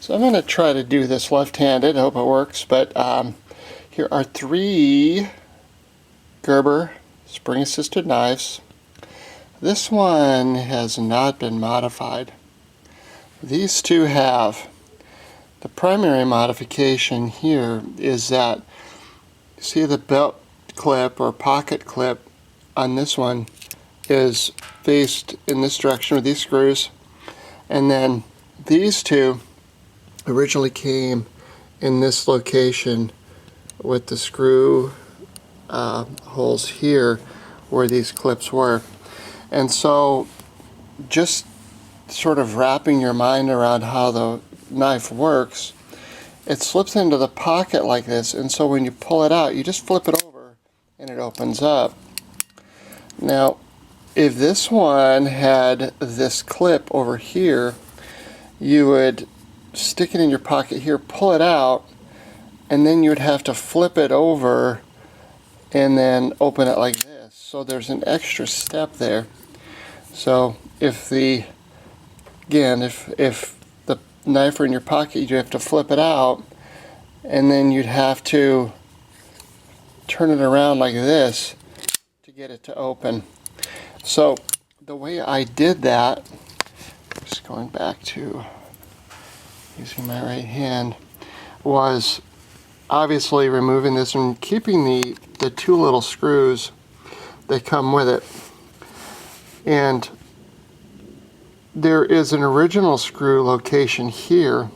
So I'm going to try to do this left-handed. I hope it works. But here are 3 Gerber spring-assisted knives. This one has not been modified. These 2 have. The primary modification here is that, see the belt clip or pocket clip on this one is faced in this direction with these screws, and then these 2 originally came in this location with the screw holes here where these clips were. And so just sort of wrapping your mind around how the knife works, it slips into the pocket like this, and so when you pull it out, you just flip it over and it opens up. Now if this one had this clip over here, you would stick it in your pocket here, pull it out, and then you would have to flip it over and then open it like this. So there's an extra step there. So if the knife were in your pocket, you'd have to flip it out, and then you'd have to turn it around like this to get it to open. So the way I did that, just going back to using my right hand, was obviously removing this and keeping the 2 little screws that come with it. And there is an original screw location here,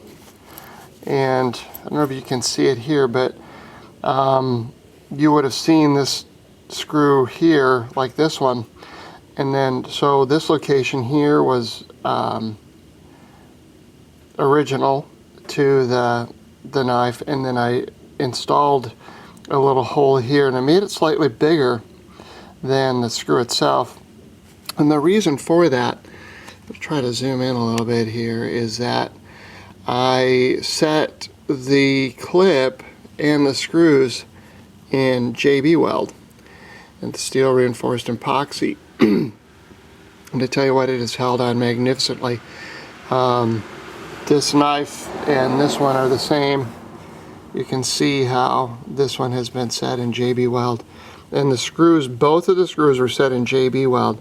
and I don't know if you can see it here, but you would have seen this screw here like this one, and then so this location here was original to the knife, and then I installed a little hole here, and I made it slightly bigger than the screw itself. And the reason for that, I'll try to zoom in a little bit here, is that I set the clip and the screws in JB Weld and the steel reinforced epoxy. And to tell you what, it is held on magnificently. This knife and this one are the same. You can see how this one has been set in JB Weld, and the screws, both of the screws were set in JB Weld.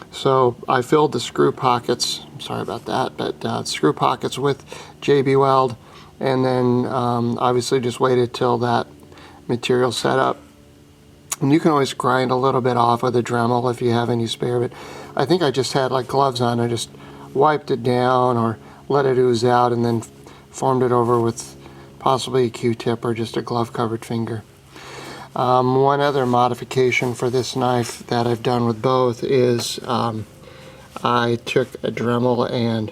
So I filled the screw pockets, sorry about that, but screw pockets with JB Weld, and then obviously just waited till that material set up. And you can always grind a little bit off with a Dremel if you have any spare, but I think I just had like gloves on. I just wiped it down or let it ooze out and then formed it over with possibly a Q-tip or just a glove-covered finger. One other modification for this knife that I've done with both is I took a Dremel and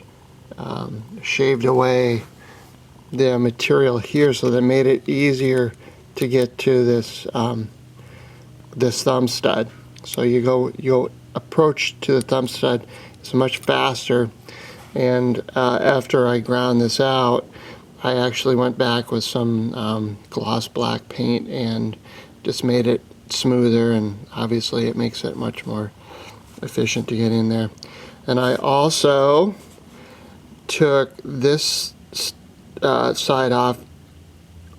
shaved away the material here, so that made it easier to get to this this thumb stud. So you approach to the thumb stud, it's much faster. And after I ground this out, I actually went back with some gloss black paint and just made it smoother, and obviously it makes it much more efficient to get in there. And I also took this side off,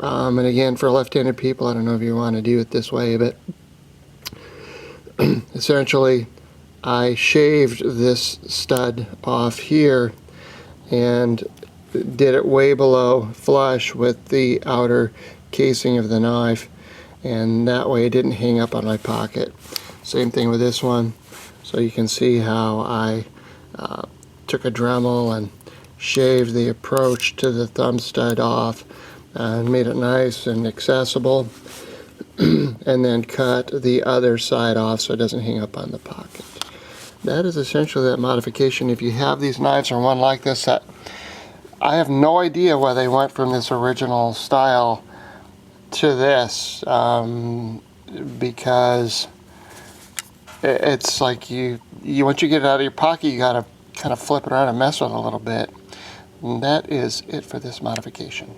and again, for left-handed people, I don't know if you want to do it this way, but essentially I shaved this stud off here and did it way below flush with the outer casing of the knife, and that way it didn't hang up on my pocket. Same thing with this one. So you can see how I took a Dremel and shaved the approach to the thumb stud off and made it nice and accessible, and then cut the other side off so it doesn't hang up on the pocket. That is essentially that modification. If you have these knives or one like this, that I have no idea where they went from this original style to this, because it's like you once you get it out of your pocket, you gotta kind of flip it around and mess with it a little bit. And that is it for this modification.